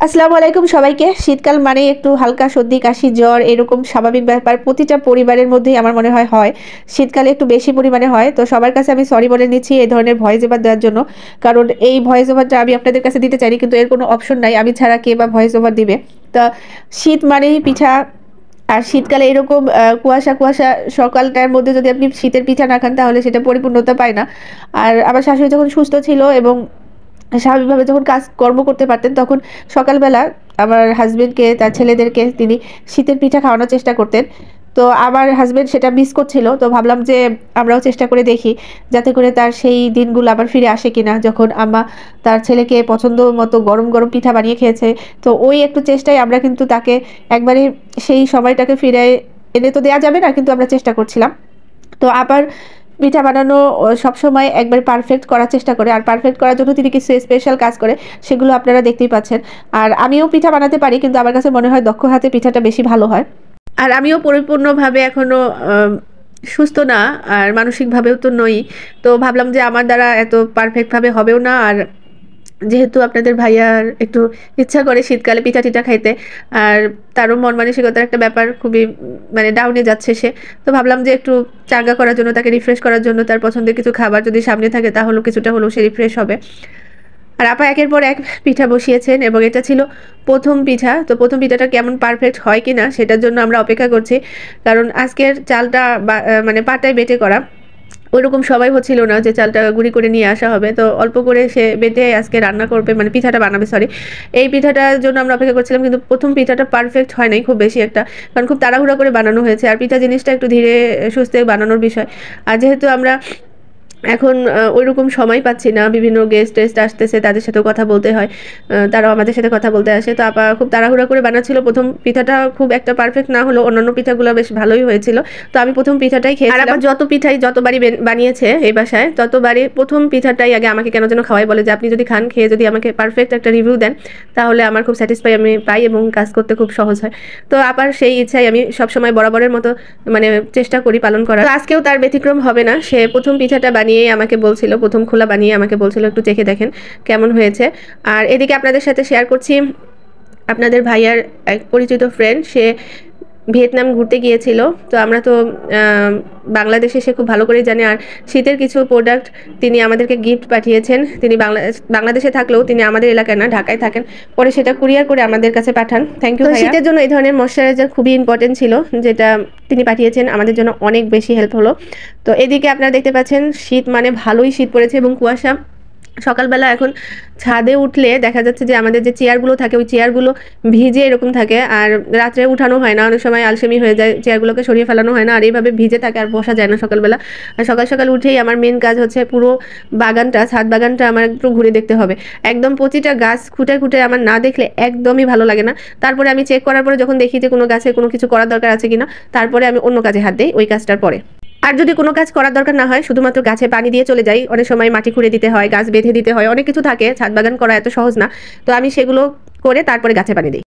আসসালামু আলাইকুম সবাইকে। শীতকাল মানে একটু হালকা সর্দি কাশি জ্বর এরকম স্বাভাবিক ব্যাপার প্রতিটা পরিবারের মধ্যেই আমার মনে হয় শীতকালে একটু বেশি পরিমাণে হয়। তো সবার কাছে আমি সরি বলে নিচ্ছি এই ধরনের ভয়েস ওভার দেওয়ার জন্য। কারণ এই ভয়েস ওভারটা আমি আপনাদের কাছে দিতে চাইনি, কিন্তু এর কোনো অপশন নাই, আমি ছাড়া কে বা ভয়েস ওভার দিবে। তা শীত মানেই পিঠা। আর শীতকালে এরকম কুয়াশা কুয়াশা সকালটার মধ্যে যদি আপনি শীতের পিঠা না খান তাহলে সেটা পরিপূর্ণতা পায় না। আর আমার শাশুড়ি যখন সুস্থ ছিল এবং স্বাভাবিকভাবে যখন কাজকর্ম করতে পারতেন, তখন সকালবেলা আমার হাসবেন্ডকে তার ছেলেদেরকে তিনি শীতের পিঠা খাওয়ানোর চেষ্টা করতেন। তো আমার হাসবেন্ড সেটা মিস করছিল, তো ভাবলাম যে আমরাও চেষ্টা করে দেখি যাতে করে তার সেই দিনগুলো আবার ফিরে আসে কিনা, যখন আম্মা তার ছেলেকে পছন্দ মতো গরম গরম পিঠা বানিয়ে খেয়েছে। তো ওই একটু চেষ্টায় আমরা কিন্তু তাকে একবারে সেই সময়টাকে ফিরে এনে তো দেওয়া যাবে না, কিন্তু আমরা চেষ্টা করছিলাম। তো আবার পিঠা বানানো সবসময় একবার পারফেক্ট করার চেষ্টা করে, আর পারফেক্ট করার জন্য তিনি কিছু স্পেশাল কাজ করে, সেগুলো আপনারা দেখতেই পাচ্ছেন। আর আমিও পিঠা বানাতে পারি, কিন্তু আমার কাছে মনে হয় দক্ষ হাতে পিঠাটা বেশি ভালো হয়। আর আমিও পরিপূর্ণভাবে এখনো সুস্থ না, আর মানসিকভাবেও তো নই। তো ভাবলাম যে আমার দ্বারা এত পারফেক্টভাবে হবেও না। আর যেহেতু আপনাদের ভাইয়ার একটু ইচ্ছা করে শীতকালে পিঠা টিঠা খাইতে, আর তারও মন মানসিকতার একটা ব্যাপার, খুবই মানে ডাউনে যাচ্ছে সে। তো ভাবলাম যে একটু চাঙ্গা করার জন্য, তাকে রিফ্রেশ করার জন্য, তার পছন্দের কিছু খাবার যদি সামনে থাকে তাহলেও কিছুটা হলেও সে রিফ্রেশ হবে। আর আপা একের পর এক পিঠা বসিয়েছেন, এবং এটা ছিল প্রথম পিঠা। তো প্রথম পিঠাটা কেমন পারফেক্ট হয় কিনা সেটার জন্য আমরা অপেক্ষা করছি। কারণ আজকের চালটা মানে পাটায় বেটে করা, ওইরকম সবাই হচ্ছিল না যে চালটা গুঁড়ি করে নিয়ে আসা হবে। তো অল্প করে সে বেটে আজকে রান্না করবে, মানে পিঠাটা বানাবে, সরি। এই পিঠাটার জন্য আমরা অপেক্ষা করছিলাম, কিন্তু প্রথম পিঠাটা পারফেক্ট হয় নাই খুব বেশি একটা, কারণ খুব তাড়াহুড়া করে বানানো হয়েছে। আর পিঠা জিনিসটা একটু ধীরে সুস্থে বানানোর বিষয়। আর যেহেতু আমরা এখন ওইরকম সময় পাচ্ছি না, বিভিন্ন গেস্ট টেস্ট আসতেছে, তাদের সাথেও কথা বলতে হয়, তারাও আমাদের সাথে কথা বলতে আসে। তো আপা খুব তাড়াহুড়া করে বানাচ্ছিল। প্রথম পিঠাটা খুব একটা পারফেক্ট না হলো, অন্যান্য পিঠাগুলো বেশ ভালোই হয়েছিল। তো আমি প্রথম পিঠাটাই খেয়েছিলাম। আর আবার যত পিঠাই যতবারই বানিয়েছে এই বাসায়, ততবারই প্রথম পিঠাটাই আগে আমাকে কেন যেন খাওয়াই, বলে যে আপনি যদি খান, খেয়ে যদি আমাকে পারফেক্ট একটা রিভিউ দেন তাহলে আমার খুব স্যাটিসফাই আমি পাই এবং কাজ করতে খুব সহজ হয়। তো আবার সেই ইচ্ছাই আমি সবসময় বরাবরের মতো মানে চেষ্টা করি পালন করার। তো আজকেও তার ব্যতিক্রম হবে না। সে প্রথম পিঠাটা বানিয়ে আমাকে বলছিল, প্রথম খোলা বানিয়ে আমাকে বলছিল একটু চেখে দেখেন কেমন হয়েছে। আর এদিকে আপনাদের সাথে শেয়ার করছি, আপনাদের ভাইয়ার এক পরিচিত ফ্রেন্ড, সে ভিয়েতনাম ঘুরতে গিয়েছিল। তো আমরা তো বাংলাদেশে, সে খুব ভালো করে জানে। আর শীতের কিছু প্রোডাক্ট তিনি আমাদেরকে গিফট পাঠিয়েছেন। তিনি বাংলাদেশে থাকলেও তিনি আমাদের এলাকায় না, ঢাকায় থাকেন। পরে সেটা কুরিয়ার করে আমাদের কাছে পাঠান। Thank you. শীতের জন্য এই ধরনের ময়শ্চারাইজার খুবই ইম্পর্টেন্ট ছিল, যেটা তিনি পাঠিয়েছেন, আমাদের জন্য অনেক বেশি হেল্প হলো। তো এদিকে আপনারা দেখতে পাচ্ছেন শীত মানে ভালোই শীত পড়েছে এবং কুয়াশা। সকালবেলা এখন ছাদে উঠলে দেখা যাচ্ছে যে আমাদের যে চেয়ারগুলো থাকে ওই চেয়ারগুলো ভিজে এরকম থাকে, আর রাত্রে উঠানো হয় না, অনেক সময় আলসেমি হয়ে যায়, চেয়ারগুলোকে সরিয়ে ফেলানো হয় না, আর এইভাবে ভিজে থাকে আর বসা যায় না সকালবেলা। আর সকাল সকাল উঠেই আমার মেন কাজ হচ্ছে পুরো বাগানটা, ছাদ বাগানটা আমার একটু ঘুরে দেখতে হবে। একদম প্রতিটা গাছ খুঁটে খুঁটে আমার না দেখলে একদমই ভালো লাগে না। তারপরে আমি চেক করার পরে যখন দেখি যে কোনো গাছে কোনো কিছু করার দরকার আছে কিনা, তারপরে আমি অন্য কাজে হাত দিই ওই কাজটার পরে। আর যদি কোনো কাজ করার দরকার না হয়, শুধুমাত্র গাছে পানি দিয়ে চলে যাই, অনেক সময় মাটি খুঁড়ে দিতে হয়, গাছ বেঁধে দিতে হয়, অনেক কিছু থাকে, ছাদ বাগান করা এত সহজ না। তো আমি সেগুলো করে তারপরে গাছে পানি দিই।